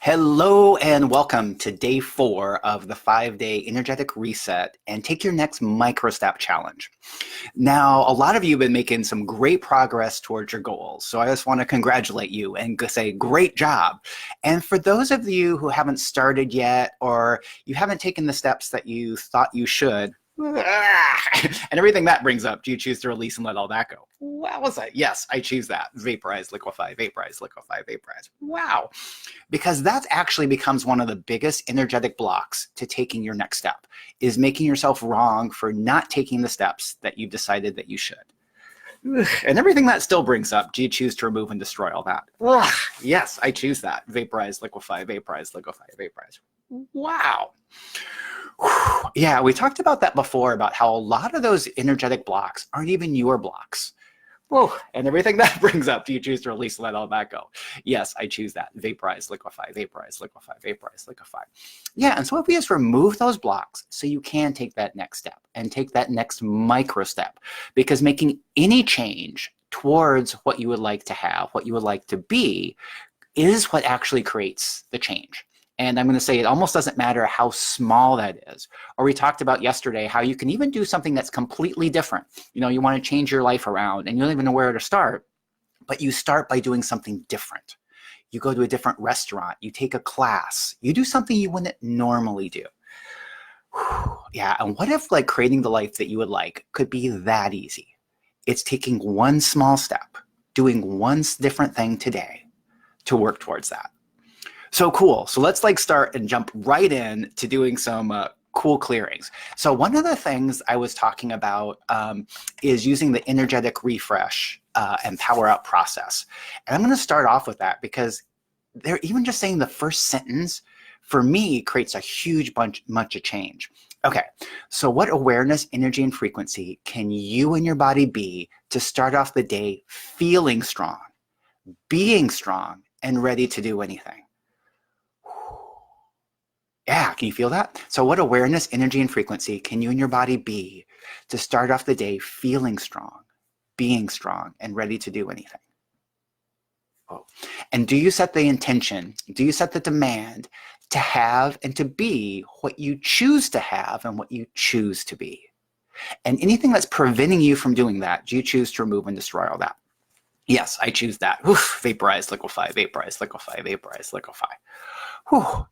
Hello and welcome to day 4 of the 5-day energetic reset and take your next micro step challenge. Now, a lot of you have been making some great progress towards your goals, so I just want to congratulate you and say great job. And for those of you who haven't started yet or you haven't taken the steps that you thought you should, and everything that brings up, do you choose to release and let all that go? What was that? Yes, I choose that. Vaporize, liquefy, vaporize, liquefy, vaporize. Wow. Because that actually becomes one of the biggest energetic blocks to taking your next step, is making yourself wrong for not taking the steps that you've decided that you should. And everything that still brings up, do you choose to remove and destroy all that? Yes, I choose that. Vaporize, liquefy, vaporize, liquefy, vaporize. Wow. Yeah, we talked about that before, about how a lot of those energetic blocks aren't even your blocks. Whoa, and everything that brings up, do you choose to release and let all that go? Yes, I choose that. Vaporize, liquefy, vaporize, liquefy, vaporize, liquefy. Yeah, and so if we just remove those blocks so you can take that next step and take that next micro step, because making any change towards what you would like to have, what you would like to be, is what actually creates the change. And I'm going to say it almost doesn't matter how small that is. Or we talked about yesterday how you can even do something that's completely different. You know, you want to change your life around and you don't even know where to start, but you start by doing something different. You go to a different restaurant, you take a class, you do something you wouldn't normally do. Yeah, and what if like creating the life that you would like could be that easy? It's taking one small step, doing one different thing today to work towards that. So cool. So let's like start and jump right in to doing some cool clearings. So one of the things I was talking about is using the energetic refresh and power up process. And I'm going to start off with that because they're even just saying the first sentence for me creates a huge much of change. Okay, so what awareness, energy, and frequency can you and your body be to start off the day feeling strong, being strong, and ready to do anything? Yeah, can you feel that? So what awareness, energy, and frequency can you and your body be to start off the day feeling strong, being strong, and ready to do anything? Oh. And do you set the intention, do you set the demand to have and to be what you choose to have and what you choose to be? And anything that's preventing you from doing that, do you choose to remove and destroy all that? Yes, I choose that. Vaporize, liquefy, vaporize, liquefy, vaporize, liquefy. Whew.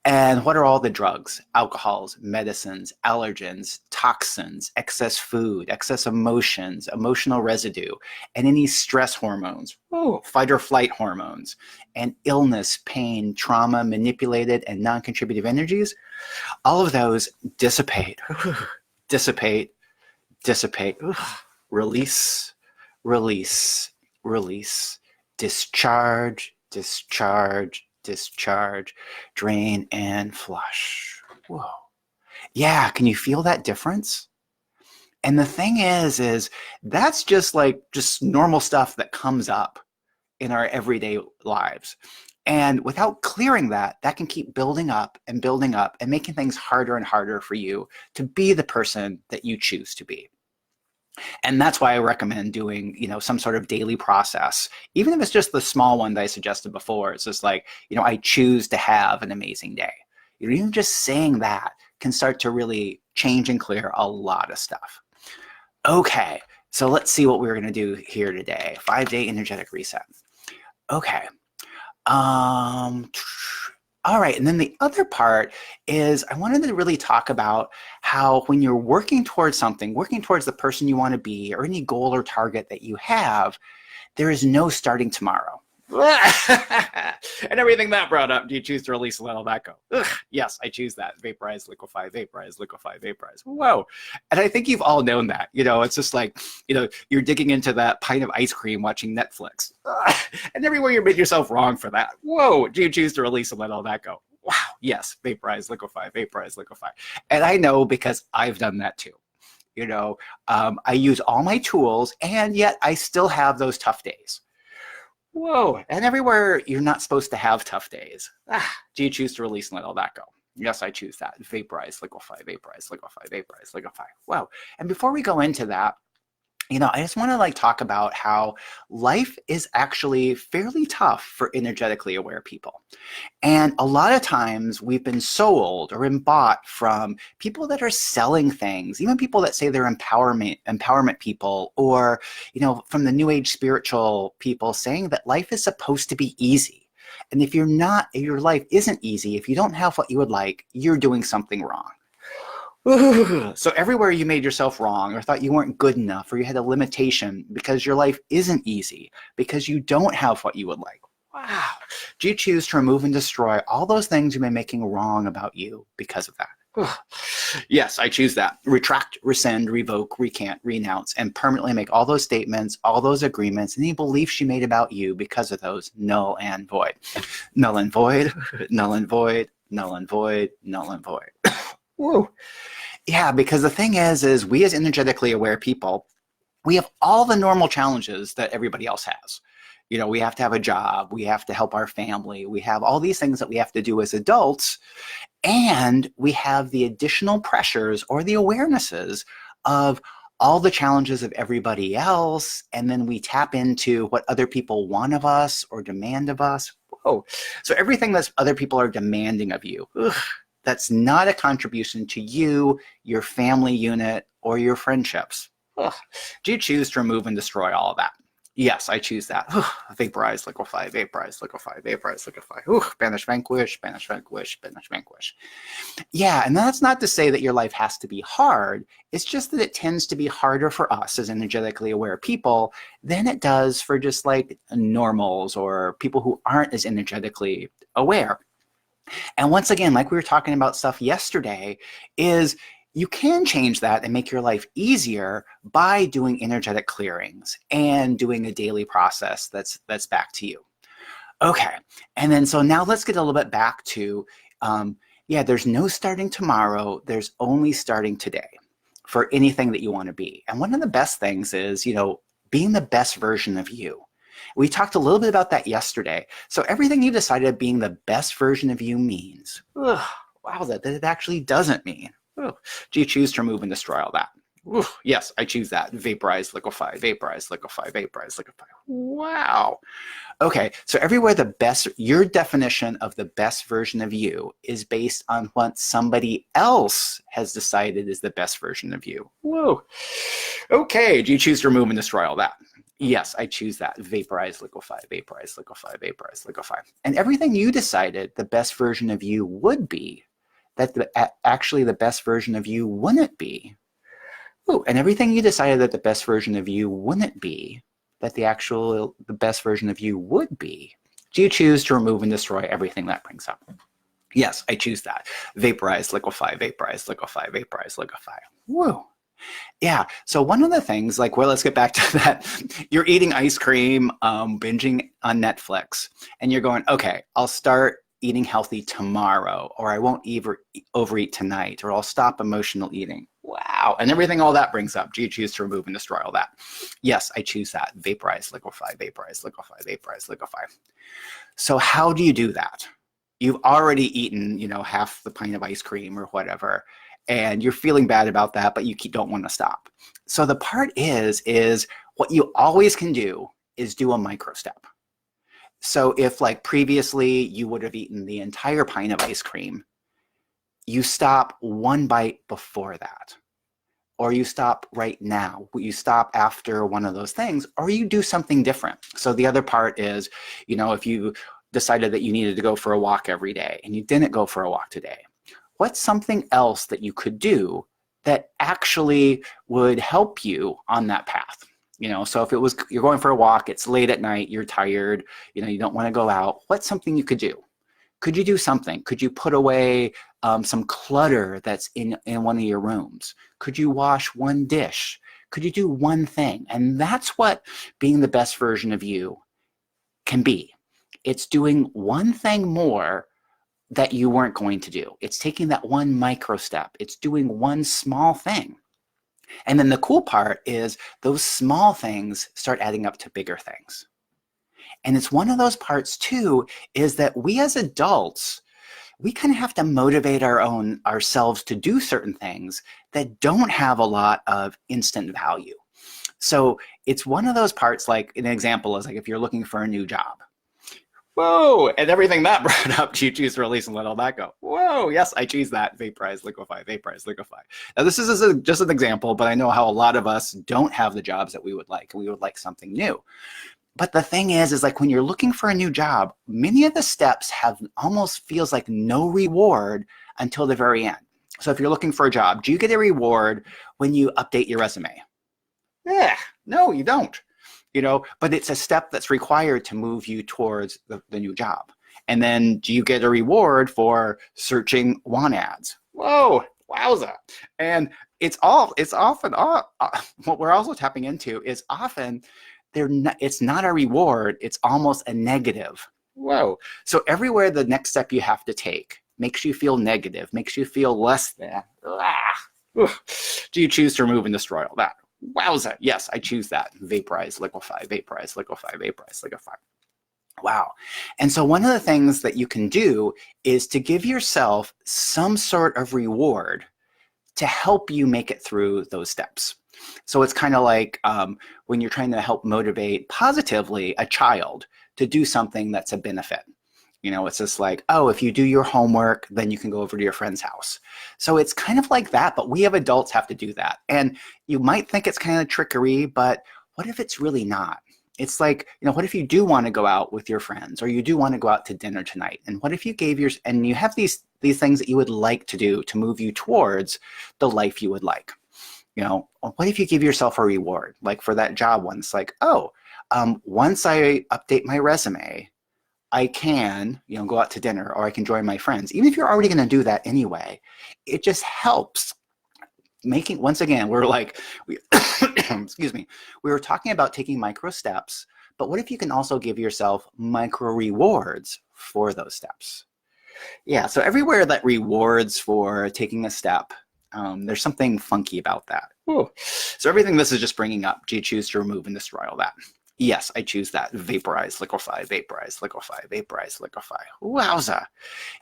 And what are all the drugs, alcohols, medicines, allergens, toxins, excess food, excess emotions, emotional residue, and any stress hormones, fight or flight hormones, and illness, pain, trauma, manipulated, and non-contributive energies? All of those dissipate, dissipate, dissipate, release, release, release, discharge, discharge, discharge, drain, and flush. Whoa. Yeah, can you feel that difference? And the thing is that's just normal stuff that comes up in our everyday lives. And without clearing that, that can keep building up and making things harder and harder for you to be the person that you choose to be. And that's why I recommend doing, some sort of daily process, even if it's just the small one that I suggested before. It's just like, I choose to have an amazing day. Even just saying that can start to really change and clear a lot of stuff. Okay, so let's see what we're going to do here today. 5-day energetic reset. Okay. All right, and then the other part is I wanted to really talk about how when you're working towards something, working towards the person you want to be or any goal or target that you have, there is no starting tomorrow. And everything that brought up, do you choose to release and let all that go? Yes, I choose that. Vaporize, liquefy, vaporize, liquefy, vaporize. Whoa. And I think you've all known that. It's just like, you're digging into that pint of ice cream watching Netflix. And everywhere you made yourself wrong for that. Whoa. Do you choose to release and let all that go? Wow. Yes. Vaporize, liquefy, vaporize, liquefy. And I know because I've done that too. I use all my tools and yet I still have those tough days. Whoa, and everywhere you're not supposed to have tough days. Do you choose to release and let all that go? Yes, I choose that. Vaporize, liquefy, vaporize, liquefy, vaporize, liquefy. Wow. And before we go into that, I just want to talk about how life is actually fairly tough for energetically aware people. And a lot of times we've been sold or been bought from people that are selling things, even people that say they're empowerment people, or, from the new age spiritual people saying that life is supposed to be easy. And if your life isn't easy, if you don't have what you would like, you're doing something wrong. So everywhere you made yourself wrong or thought you weren't good enough or you had a limitation because your life isn't easy, because you don't have what you would like. Wow. Do you choose to remove and destroy all those things you've been making wrong about you because of that? Yes, I choose that. Retract, rescind, revoke, recant, renounce, and permanently make all those statements, all those agreements, any beliefs you made about you because of those null and void. Null and void, null and void, null and void, null and void. Whoa. Yeah, because the thing is we as energetically aware people, we have all the normal challenges that everybody else has. We have to have a job, we have to help our family, we have all these things that we have to do as adults, and we have the additional pressures or the awarenesses of all the challenges of everybody else, and then we tap into what other people want of us or demand of us. Whoa. So everything that other people are demanding of you, that's not a contribution to you, your family unit, or your friendships. Do you choose to remove and destroy all of that? Yes, I choose that. Vaporize, liquefy, vaporize, liquefy, vaporize, liquefy. Banish, vanquish, banish, vanquish, banish, vanquish. Yeah, and that's not to say that your life has to be hard. It's just that it tends to be harder for us as energetically aware people than it does for just like normals or people who aren't as energetically aware. And once again, like we were talking about stuff yesterday, is you can change that and make your life easier by doing energetic clearings and doing a daily process that's back to you. Okay, and then so now let's get a little bit back to, there's no starting tomorrow, there's only starting today for anything that you want to be. And one of the best things is, being the best version of you. We talked a little bit about that yesterday. So everything you decided being the best version of you means, wow, that it actually doesn't mean. Do you choose to remove and destroy all that? Yes, I choose that. Vaporize, liquefy, vaporize, liquefy, vaporize, liquefy. Wow. Okay, so everywhere your definition of the best version of you is based on what somebody else has decided is the best version of you. Whoa. Okay, do you choose to remove and destroy all that? Yes, I choose that. Vaporize, liquefy, vaporize, liquefy, vaporize, liquefy. And everything you decided the best version of you would be, that actually the best version of you wouldn't be. Ooh, and everything you decided that the best version of you wouldn't be, that the best version of you would be. Do you choose to remove and destroy everything that brings up? Yes, I choose that. Vaporize, liquefy, vaporize, liquefy, vaporize, liquefy. Whoa. Yeah. So one of the things, let's get back to that. You're eating ice cream, binging on Netflix, and you're going, okay, I'll start eating healthy tomorrow, or I won't overeat tonight, or I'll stop emotional eating. Wow. And everything all that brings up. Do you choose to remove and destroy all that? Yes, I choose that. Vaporize, liquefy, vaporize, liquefy, vaporize, liquefy. So how do you do that? You've already eaten, half the pint of ice cream or whatever, and you're feeling bad about that, but you don't want to stop. So the part is what you always can do is do a micro step. So if previously you would have eaten the entire pint of ice cream, you stop one bite before that, or you stop right now, you stop after one of those things, or you do something different. So the other part is, if you decided that you needed to go for a walk every day and you didn't go for a walk today, what's something else that you could do that actually would help you on that path? So if you're going for a walk, it's late at night, you're tired, you don't want to go out, what's something you could do? Could you do something? Could you put away some clutter that's in one of your rooms? Could you wash one dish? Could you do one thing? And that's what being the best version of you can be. It's doing one thing more that you weren't going to do. It's taking that one micro step. It's doing one small thing. And then the cool part is those small things start adding up to bigger things. And it's one of those parts too, is that we as adults, we kind of have to motivate ourselves to do certain things that don't have a lot of instant value. So it's one of those parts, like an example is like if you're looking for a new job. Whoa, and everything that brought up, do you choose to release and let all that go? Whoa, yes, I choose that. Vaporize, liquefy, vaporize, liquefy. Now, this is just an example, but I know how a lot of us don't have the jobs that we would like, and we would like something new. But the thing is like when you're looking for a new job, many of the steps have almost feels like no reward until the very end. So if you're looking for a job, do you get a reward when you update your resume? Yeah, no, you don't. But it's a step that's required to move you towards the new job. And then do you get a reward for searching want ads? Whoa, wowza. And it's often, what we're also tapping into is often it's not a reward, it's almost a negative. Whoa. So everywhere the next step you have to take makes you feel negative, makes you feel less than. Do you choose to remove and destroy all that? Wowza. Yes, I choose that. Vaporize, liquefy, vaporize, liquefy, vaporize, liquefy. Wow. And so one of the things that you can do is to give yourself some sort of reward to help you make it through those steps. So it's kind of like when you're trying to help motivate positively a child to do something that's a benefit. It's just like, oh, if you do your homework, then you can go over to your friend's house. So it's kind of like that, but we have adults have to do that. And you might think it's kind of trickery, but what if it's really not? It's like, what if you do want to go out with your friends, or you do want to go out to dinner tonight? And what if you and you have these things that you would like to do to move you towards the life you would like? What if you give yourself a reward, like for that job once, like, oh, once I update my resume, I can, go out to dinner, or I can join my friends. Even if you're already going to do that anyway, it just helps once again, excuse me, we were talking about taking micro steps, but what if you can also give yourself micro rewards for those steps? Yeah, so everywhere that rewards for taking a step, there's something funky about that. Ooh. So everything this is just bringing up, do you choose to remove and destroy all that? Yes, I choose that. Vaporize, liquefy, vaporize, liquefy, vaporize, liquefy. Wowza.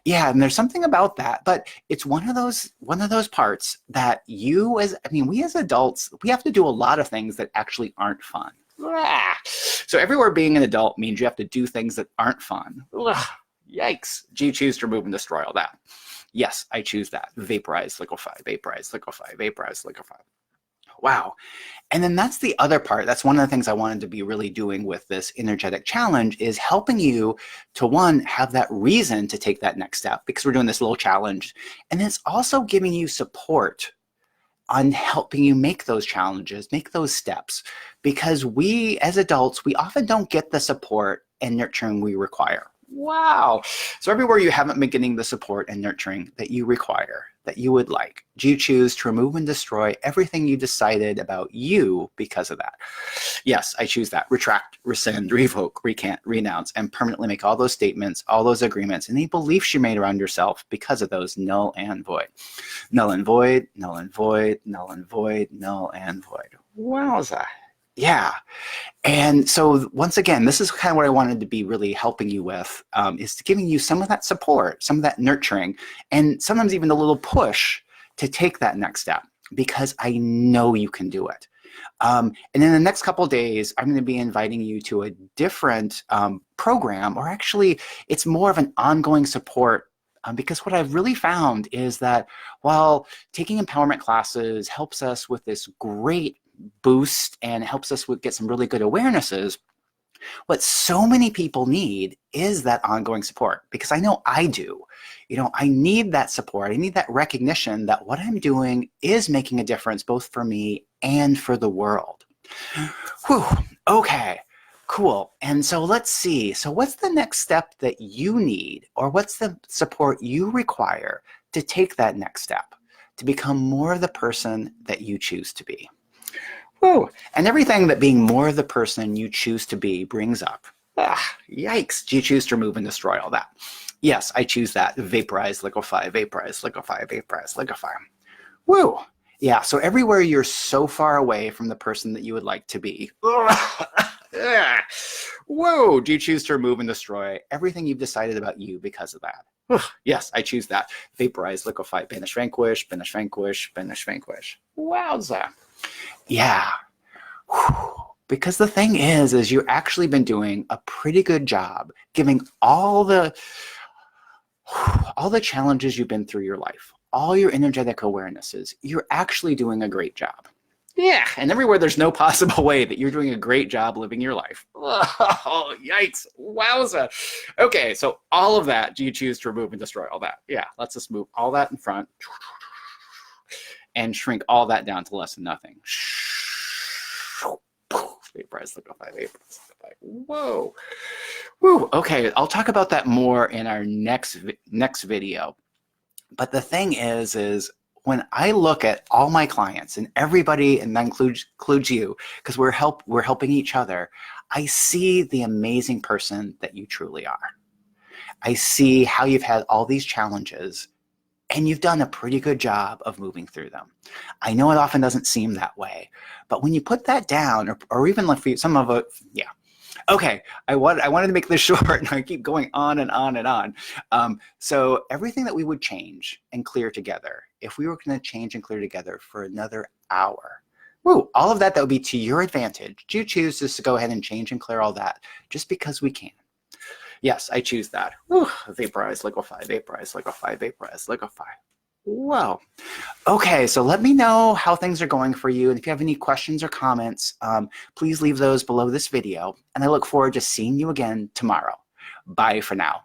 Yeah, and there's something about that, but it's one of those parts that we as adults, we have to do a lot of things that actually aren't fun. So everywhere being an adult means you have to do things that aren't fun. Yikes. Do you choose to remove and destroy all that? Yes, I choose that. Vaporize, liquefy, vaporize, liquefy, vaporize, liquefy. Wow. And then that's the other part. That's one of the things I wanted to be really doing with this energetic challenge, is helping you to, one, have that reason to take that next step, because we're doing this little challenge. And then it's also giving you support on helping you make those challenges, make those steps, because we as adults, we often don't get the support and nurturing we require. Wow. So everywhere you haven't been getting the support and nurturing that you require, that you would like, do you choose to remove and destroy everything you decided about you because of that? Yes, I choose that. Retract, rescind, revoke, recant, renounce, and permanently make all those statements, all those agreements, and any beliefs you made around yourself because of those null and void. Null and void, null and void, null and void, null and void. Wowza. Yeah. And so once again, this is kind of what I wanted to be really helping you with, is giving you some of that support, some of that nurturing, and sometimes even a little push to take that next step, because I know you can do it. And in the next couple of days, I'm going to be inviting you to a different program, or actually it's more of an ongoing support. Because what I've really found is that while taking empowerment classes helps us with this great boost and helps us get some really good awarenesses, what so many people need is that ongoing support. Because I know I do. I need that support. I need that recognition that what I'm doing is making a difference both for me and for the world. Whew. Okay. Cool. And so let's see. So what's the next step that you need, or what's the support you require to take that next step, to become more of the person that you choose to be? Whoa. And everything that being more of the person you choose to be brings up. Yikes. Do you choose to remove and destroy all that? Yes, I choose that. Vaporize, liquefy, vaporize, liquefy, vaporize, liquefy. Woo. Yeah, so everywhere you're so far away from the person that you would like to be. Whoa, do you choose to remove and destroy everything you've decided about you because of that? Yes, I choose that. Vaporize, liquefy, banish, vanquish, banish, vanquish, banish, vanquish. Wowza. Yeah. Because the thing is you've actually been doing a pretty good job giving all the challenges you've been through your life, all your energetic awarenesses. You're actually doing a great job. Yeah, and everywhere there's no possible way that you're doing a great job living your life. Oh, yikes. Wowza. Okay, so all of that, do you choose to remove and destroy all that? Yeah, let's just move all that in front and shrink all that down to less than nothing. Vaporize, liquefy, vaporize, liquefy. Whoa. Woo. Okay, I'll talk about that more in our next video. But the thing is when I look at all my clients and everybody, and that includes you, because we're helping each other, I see the amazing person that you truly are. I see how you've had all these challenges and you've done a pretty good job of moving through them. I know it often doesn't seem that way, but when you put that down, or even like for some of it, yeah. Okay, I wanted to make this short, and I keep going on and on and on. So everything that we would change and clear together, if we were going to change and clear together for another hour, woo, all of that would be to your advantage. Do you choose just to go ahead and change and clear all that just because we can? Yes, I choose that. Woo, vaporize, liquefy, vaporize, liquefy, vaporize, liquefy. Whoa. Okay, so let me know how things are going for you. And if you have any questions or comments, please leave those below this video. And I look forward to seeing you again tomorrow. Bye for now.